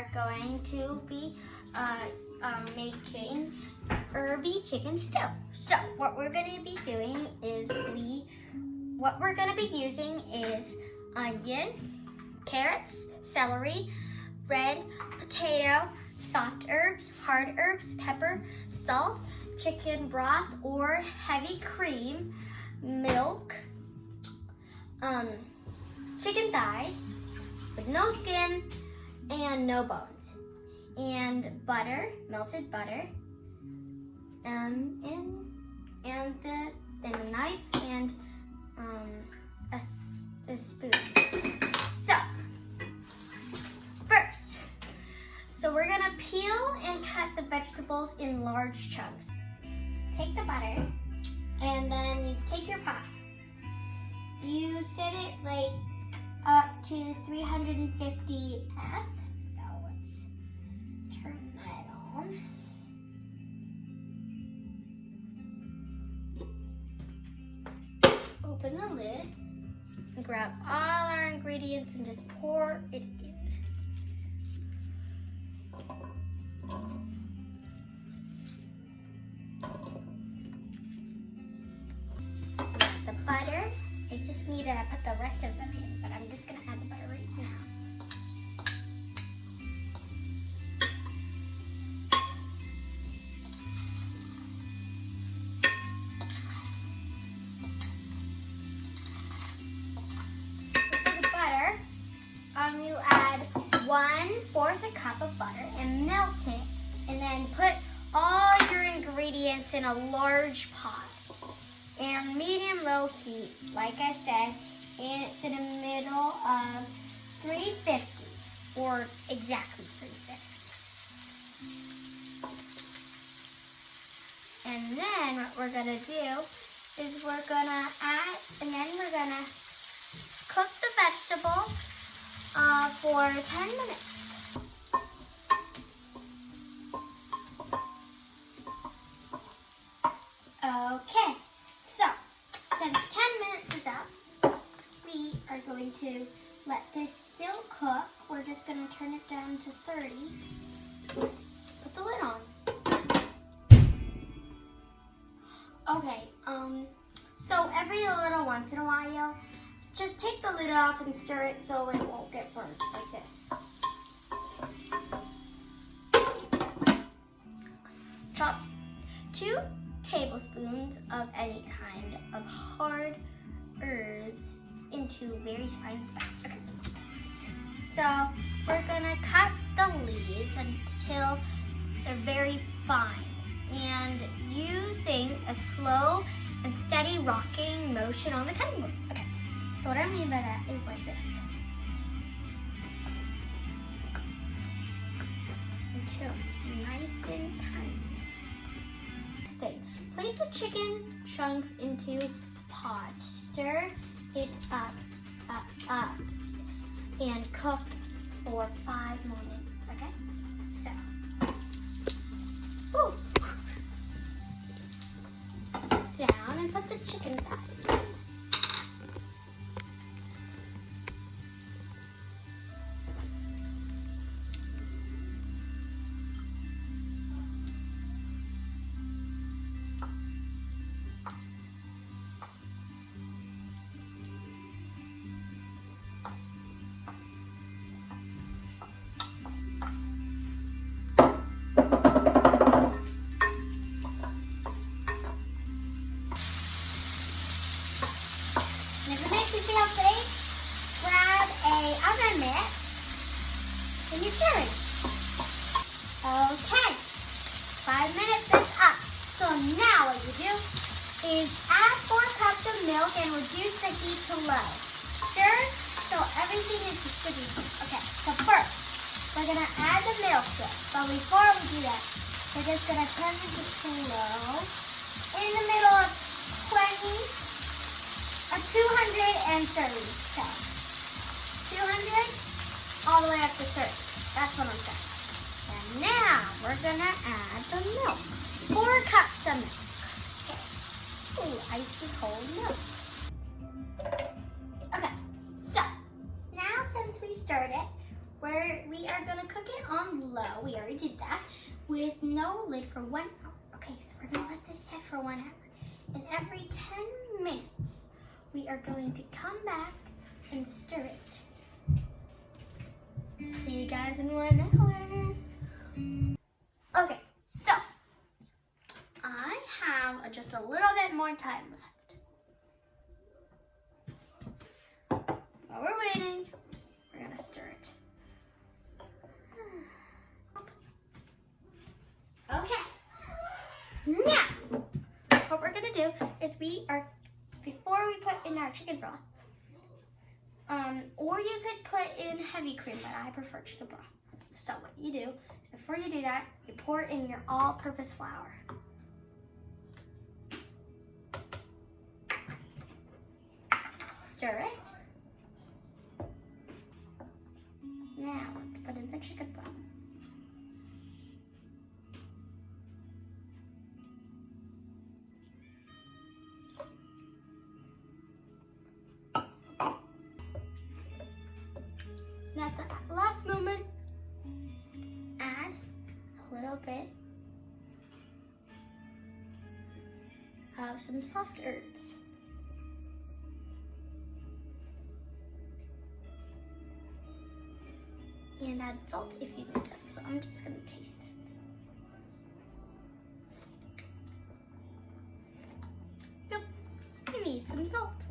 are going to be making Herby chicken stew. So what we're going to be doing is using is onion, carrots, celery, red potato, soft herbs, hard herbs, pepper, salt, chicken broth or heavy cream, milk, chicken thighs with no skin and no bones, and butter, melted butter, and a knife and a spoon. So we're gonna peel and cut the vegetables in large chunks. Take the butter, and then you take your pot. You set it like up to 350 F. So let's turn that on. Open the lid and grab all our ingredients and just pour it in. The butter, I just need to put the rest of them in, but I'm just gonna add the butter right now. For the butter, you add 1/4 cup of butter and melt it, and then put all your ingredients in a large pot. And medium-low heat, like I said, and it's in the middle of 350, or exactly 350. And then what we're gonna do is we're gonna add, and then we're gonna cook the vegetable for 10 minutes. Okay. Since 10 minutes is up, we are going to let this still cook. We're just going to turn it down to 30. Put the lid on. Okay, so every little once in a while, just take the lid off and stir it so it won't get burnt like this. Chop 2 tablespoons of any kind of hard herbs into very fine spice. Okay. So we're gonna cut the leaves until they're very fine and using a slow and steady rocking motion on the cutting board. Okay. So what I mean by that is like this. Until it's nice and tiny. Place the chicken chunks into the pot. Stir it up, and cook for 5 more minutes, okay? So, down and put the chicken thighs. Feel safe, grab a oven mitt and you're stirring. Okay, 5 minutes is up. So now what you do is add 4 cups of milk and reduce the heat to low. Stir so everything is distributed. Okay, so first, we're gonna add the milk to it. But before we do that, we're just gonna turn the heat to low in the middle of 230. So 200 all the way up to 30. That's what I'm saying. And now we're gonna add the milk. 4 cups of milk. Okay. Ooh, icy cold milk. Okay. So now since we stirred it, We are gonna cook it on low. We already did that with no lid for 1 hour. Okay, so we're gonna let this sit for 1 hour. And every 10 minutes, we are going to come back and stir it. See you guys in 1 hour. Okay, so I have just a little bit more time left. While we're waiting, we're gonna stir it. Okay, now what we're gonna do is before we put in our chicken broth, or you could put in heavy cream, but I prefer chicken broth. So what you do is before you do that, you pour in your all-purpose flour. Stir it. Now let's put in the chicken broth. And at the last moment, add a little bit of some soft herbs. And add salt if you need it. So I'm just gonna taste it. Yep, I need some salt.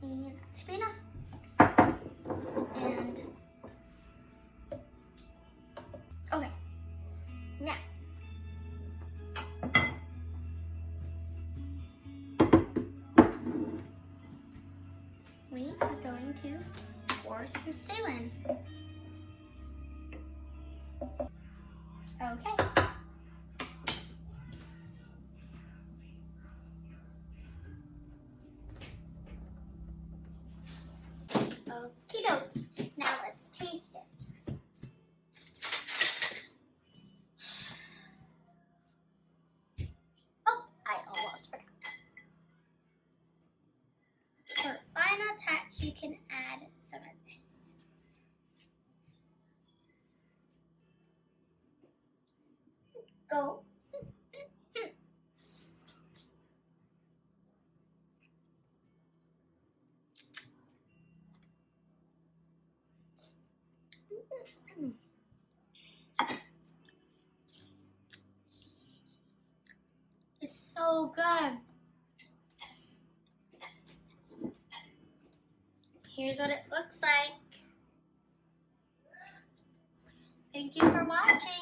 And that should be enough. And okay, now we are going to pour some stew in. Okay. Okie dokie. Now let's taste it. Oh, I almost forgot. For final touch, you can add some of this. Go. It's so good. Here's what it looks like. Thank you for watching.